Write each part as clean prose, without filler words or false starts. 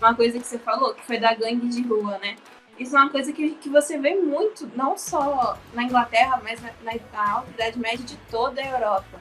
uma coisa que você falou, que foi da gangue de rua, né? Isso é uma coisa que você vê muito, não só na Inglaterra, mas na Alta Idade Média de toda a Europa.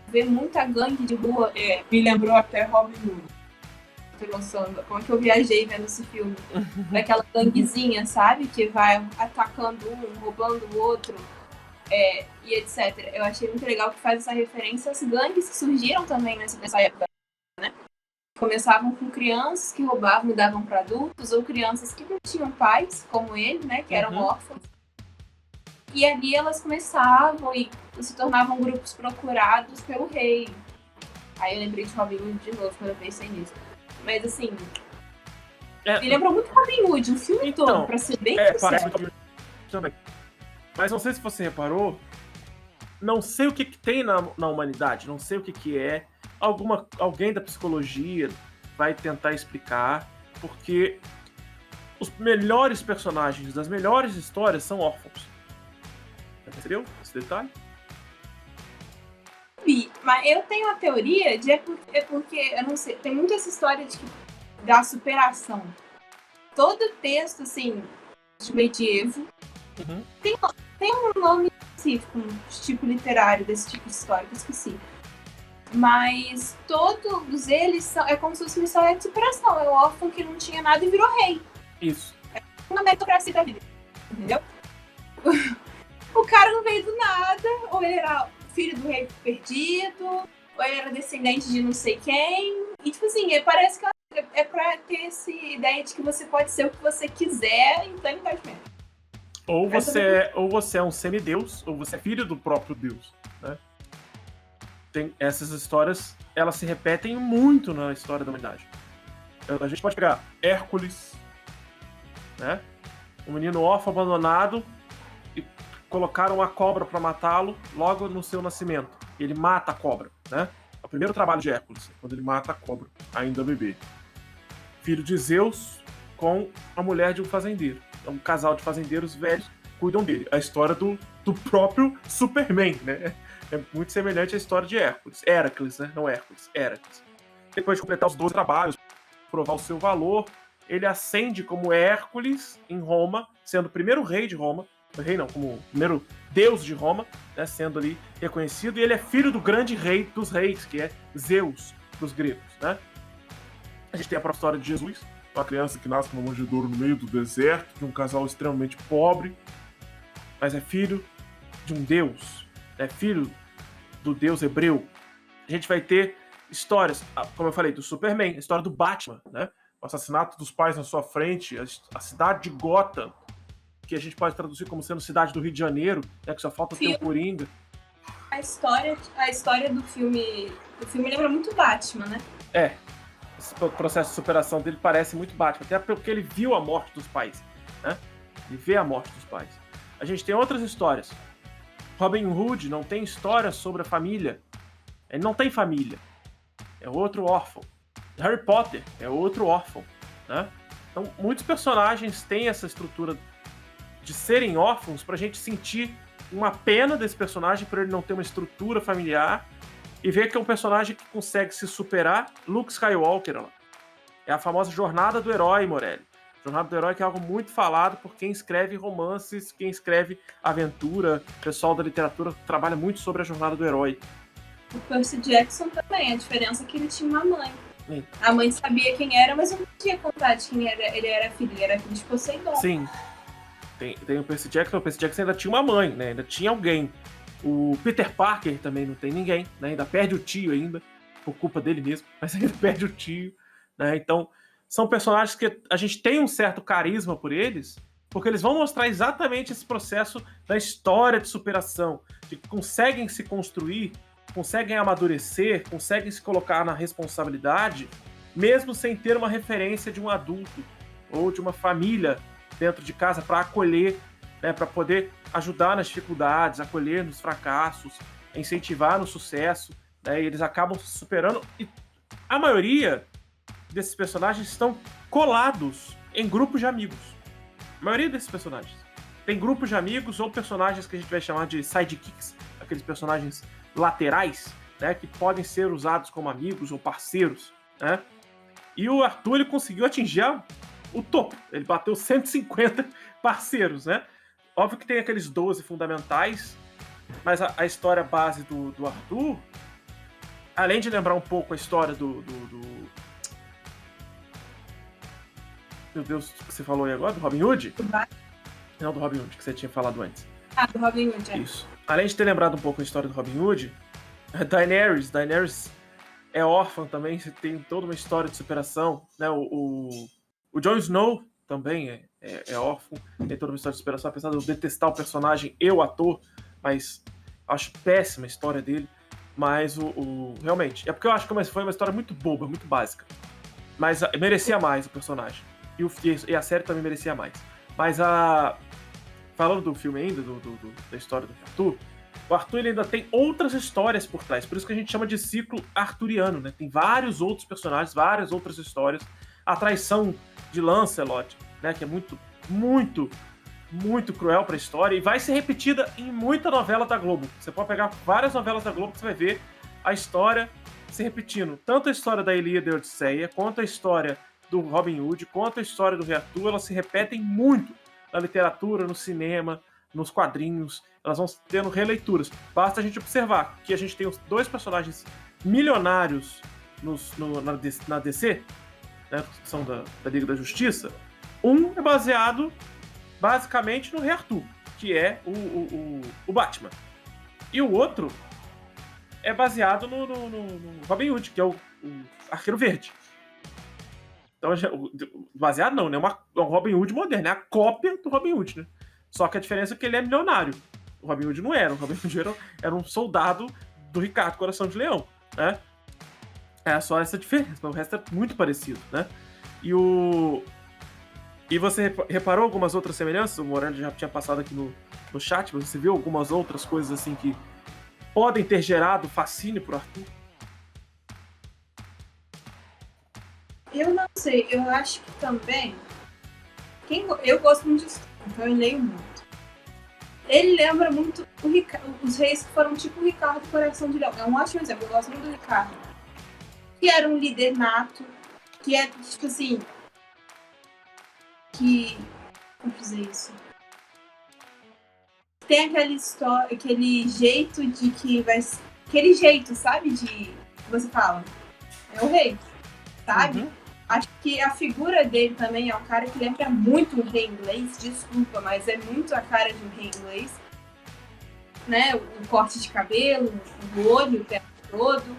Vê muita gangue de rua. Me lembrou até Robin Hood. Tô noção, como é que eu viajei vendo esse filme? Daquela ganguezinha, sabe? Que vai atacando um, roubando o outro, e etc. Eu achei muito legal que faz essa referência às gangues que surgiram também nessa época, né? Começavam com crianças que roubavam e davam para adultos, ou crianças que não tinham pais, como ele, né? Que eram órfãos. E ali elas começavam e se tornavam grupos procurados pelo rei. Aí eu lembrei de Robin Hood de novo quando eu pensei nisso. Mas assim, me lembrou muito Robin Hood, o filme todo, pra ser bem sincero. Também. Mas não sei se você reparou, não sei o que tem na humanidade, não sei o que é. Alguém da psicologia vai tentar explicar, porque os melhores personagens das melhores histórias são órfãos. Entendeu esse detalhe? Mas eu tenho a teoria de porque eu não sei, tem muito essa história da superação. Todo texto, assim, de medievo, tem um nome específico, um tipo literário desse tipo de história, que eu esqueci. Mas todos eles é como se fosse uma história de superação. É o órfão que não tinha nada e virou rei. Isso. É uma meritocracia da vida. Entendeu? O cara não veio do nada, ou ele era filho do rei perdido, ou ele era descendente de não sei quem. E, tipo assim, parece que é pra ter essa ideia de que você pode ser o que você quiser em tanto mesmo. Ou você é um semideus, ou você é filho do próprio Deus, né? Essas histórias, elas se repetem muito na história da humanidade. A gente pode pegar Hércules, né? Um menino órfão abandonado, e colocaram uma cobra para matá-lo logo no seu nascimento. Ele mata a cobra, né? É o primeiro trabalho de Hércules, quando ele mata a cobra, ainda bebê. Filho de Zeus com a mulher de um fazendeiro. É um casal de fazendeiros velhos cuidam dele. A história do próprio Superman, né? É muito semelhante à história de Hércules. Heracles, né? Não Hércules, Heracles. Depois de completar os 12 trabalhos, provar o seu valor, ele ascende como Hércules em Roma, sendo o primeiro rei de Roma. Rei não, como o primeiro deus de Roma, né? Sendo ali reconhecido. E ele é filho do grande rei dos reis, que é Zeus, dos gregos, né? A gente tem a própria história de Jesus, uma criança que nasce numa manjedoura no meio do deserto, de um casal extremamente pobre, mas é filho de um deus, é filho do deus hebreu. A gente vai ter histórias, como eu falei, do Superman, a história do Batman, né? O assassinato dos pais na sua frente, a cidade de Gotham, que a gente pode traduzir como sendo cidade do Rio de Janeiro, né? Que só falta ter o Coringa. A história do filme lembra muito Batman, né? Esse processo de superação dele parece muito Batman, até porque ele viu a morte dos pais, né? Ele vê a morte dos pais. A gente tem outras histórias. Robin Hood não tem história sobre a família. Ele não tem família. É outro órfão. Harry Potter é outro órfão, né? Então, muitos personagens têm essa estrutura de serem órfãos pra gente sentir uma pena desse personagem por ele não ter uma estrutura familiar e ver que é um personagem que consegue se superar. Luke Skywalker, ó. É a famosa jornada do herói, Morelli. Jornada do Herói, que é algo muito falado por quem escreve romances, quem escreve aventura, o pessoal da literatura trabalha muito sobre a jornada do herói. O Percy Jackson também, a diferença é que ele tinha uma mãe. A mãe sabia quem era, mas não tinha contato de quem ele era filho de Poseidon. Sim. Tem o Percy Jackson ainda tinha uma mãe, né? Ainda tinha alguém. O Peter Parker também não tem ninguém, né? Ainda perde o tio ainda, por culpa dele mesmo, mas ainda perde o tio, né? Então, são personagens que a gente tem um certo carisma por eles, porque eles vão mostrar exatamente esse processo da história de superação, de que conseguem se construir, conseguem amadurecer, conseguem se colocar na responsabilidade, mesmo sem ter uma referência de um adulto ou de uma família dentro de casa para acolher, né, para poder ajudar nas dificuldades, acolher nos fracassos, incentivar no sucesso, né, e eles acabam se superando. E a maioria desses personagens estão colados em grupos de amigos. A maioria desses personagens tem grupos de amigos ou personagens que a gente vai chamar de sidekicks, aqueles personagens laterais, né, que podem ser usados como amigos ou parceiros, né? E o Arthur, ele conseguiu atingir o topo. Ele bateu 150 parceiros, né? Óbvio que tem aqueles 12 fundamentais, mas a história base do Arthur, além de lembrar um pouco a história do... Meu Deus, o que você falou aí agora? Do Robin Hood? Não, do Robin Hood, que você tinha falado antes. Ah, do Robin Hood, é. Isso. Além de ter lembrado um pouco a história do Robin Hood, a Daenerys é órfã também, tem toda uma história de superação, né? O Jon Snow também é órfão, tem toda uma história de superação, apesar de eu detestar o personagem e o ator, mas acho péssima a história dele. Mas realmente, é porque eu acho que foi uma história muito boba, muito básica. Mas merecia mais o personagem. E a série também merecia mais. Mas falando do filme ainda, da história do Arthur, o Arthur ele ainda tem outras histórias por trás. Por isso que a gente chama de ciclo arturiano, né? Tem vários outros personagens, várias outras histórias. A traição de Lancelot, né? Que é muito, muito, muito cruel pra história. E vai ser repetida em muita novela da Globo. Você pode pegar várias novelas da Globo que você vai ver a história se repetindo. Tanto a história da Ilíada e a Odisseia, quanto a história do Robin Hood, quanto a história do Rei Arthur, elas se repetem muito na literatura, no cinema, nos quadrinhos, elas vão tendo releituras. Basta a gente observar que a gente tem os dois personagens milionários na DC, né, que são da Liga da Justiça. Um é baseado basicamente no Rei Arthur, que é o Batman. E o outro é baseado no Robin Hood, que é o Arqueiro Verde. Então, baseado não, né? É um Robin Hood moderno, é a cópia do Robin Hood, né? Só que a diferença é que ele é milionário. O Robin Hood não era. O Robin Hood era um soldado do Ricardo Coração de Leão, né? É só essa diferença, mas o resto é muito parecido, né? E você reparou algumas outras semelhanças? O Morelli já tinha passado aqui no chat, você viu algumas outras coisas assim que podem ter gerado fascínio pro Arthur? Eu não sei, eu acho que também... Eu gosto muito de história, então eu leio muito. Ele lembra muito os reis que foram tipo o Ricardo Coração de Leão. É um ótimo exemplo, eu gosto muito do Ricardo. Que era um líder nato, que é, tipo assim... Como dizer isso? Tem aquele jeito de que vai... Aquele jeito, sabe? De... Você fala, é o rei, sabe? Uhum. Acho que a figura dele também é um cara que lembra muito um rei inglês, desculpa, mas é muito a cara de um rei inglês. Né? O corte de cabelo, o olho, o pé todo.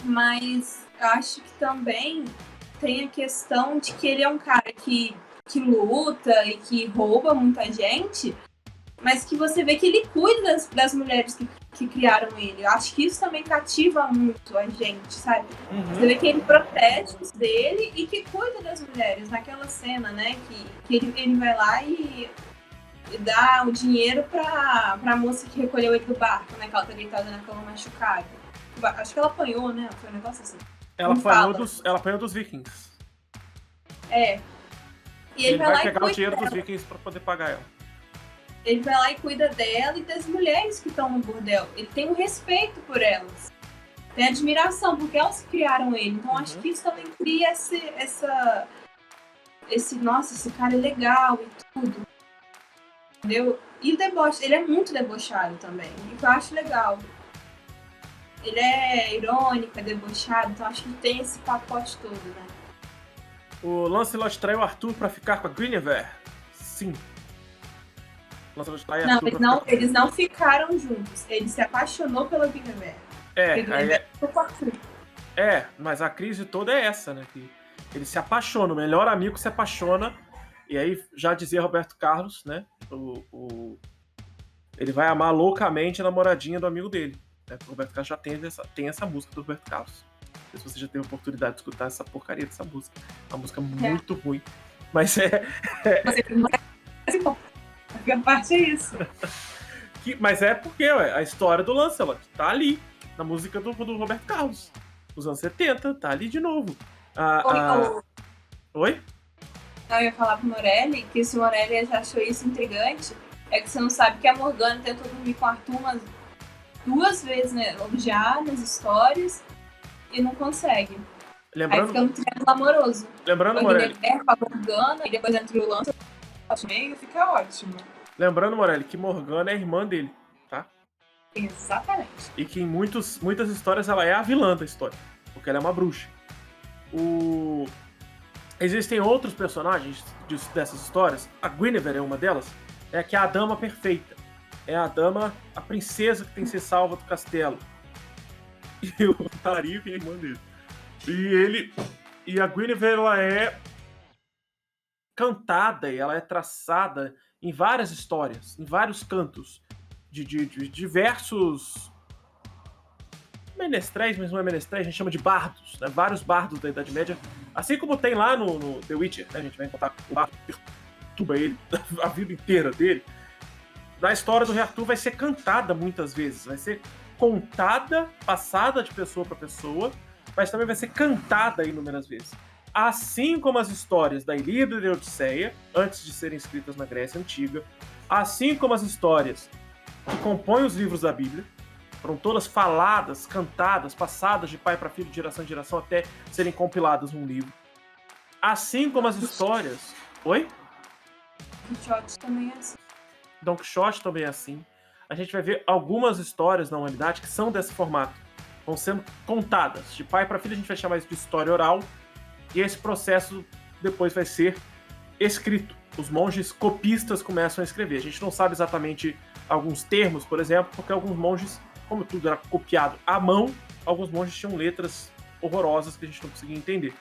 Mas eu acho que também tem a questão de que ele é um cara que luta e que rouba muita gente, mas que você vê que ele cuida das mulheres que criaram ele. Eu acho que isso também cativa muito a gente, sabe? Uhum. Você vê que ele protege os dele e que cuida das mulheres. Naquela cena, né, que ele vai lá e dá o dinheiro pra moça que recolheu ele do barco, né, que ela tá deitada na cama machucada. Acho que ela apanhou, né? Foi um negócio assim. Ela apanhou dos vikings. É. E ele vai pegar o dinheiro dos vikings pra poder pagar ela. Ele vai lá e cuida dela e das mulheres que estão no bordel. Ele tem um respeito por elas. Tem admiração, porque elas criaram ele. Então acho que isso também cria nossa, esse cara é legal e tudo. Entendeu? E o deboche, ele é muito debochado também. E eu acho legal. Ele é irônico, é debochado, então acho que tem esse pacote todo, né? O Lancelot traiu o Arthur pra ficar com a Guinevere? Sim. Não, eles não ficaram juntos. Ele se apaixonou pela Guinevere. Mas a crise toda é essa, né? Que ele se apaixona, o melhor amigo se apaixona, e aí já dizia Roberto Carlos, né? Ele vai amar loucamente a namoradinha do amigo dele. Né? O Roberto Carlos já tem essa música do Roberto Carlos. Não sei se você já teve a oportunidade de escutar essa porcaria dessa música. Uma música muito ruim. Mas A parte é isso. Mas é porque a história do Lancelot tá ali, na música do Roberto Carlos. Dos anos 70, tá ali de novo. Oi? Eu ia falar pro Morelli que se o Morelli já achou isso intrigante, é que você não sabe que a Morgana tentou dormir com o Arthur umas 2 vezes, né? Já nas histórias, e não consegue. Aí Lembrando, fica um triângulo amoroso. lembrando, A Morelli, Guinevere com a Morgana, e depois entra o Lança. Meio fica ótimo. lembrando, Morelli, que Morgana é irmã dele, tá? Exatamente. E que em muitas histórias ela é a vilã da história, porque ela é uma bruxa. Existem outros personagens dessas histórias. A Guinevere é uma delas. É que é a dama perfeita. É a princesa que tem que ser salva do castelo. E o Tario é a irmã dele. E a Guinevere, ela é cantada e ela é traçada em várias histórias, em vários cantos de diversos menestréis, mas não é menestréis, a gente chama de bardos, né? Vários bardos da Idade Média, assim como tem lá no The Witcher, né? A gente vai encontrar o bardo que perturba ele a vida inteira dele. Na história do Rei Arthur vai ser cantada muitas vezes, vai ser contada, passada de pessoa para pessoa, mas também vai ser cantada inúmeras vezes. Assim como as histórias da Ilíada e da Odisseia, antes de serem escritas na Grécia Antiga, assim como as histórias que compõem os livros da Bíblia, foram todas faladas, cantadas, passadas de pai para filho, de geração em geração, até serem compiladas num livro. Assim como as histórias... Oi? O Quixote também é assim. Don Quixote também é assim. A gente vai ver algumas histórias na humanidade que são desse formato. Vão sendo contadas. De pai para filho, a gente vai chamar isso de história oral. E esse processo depois vai ser escrito. Os monges copistas começam a escrever. A gente não sabe exatamente alguns termos, por exemplo, porque alguns monges, como tudo era copiado à mão, alguns monges tinham letras horrorosas que a gente não conseguia entender.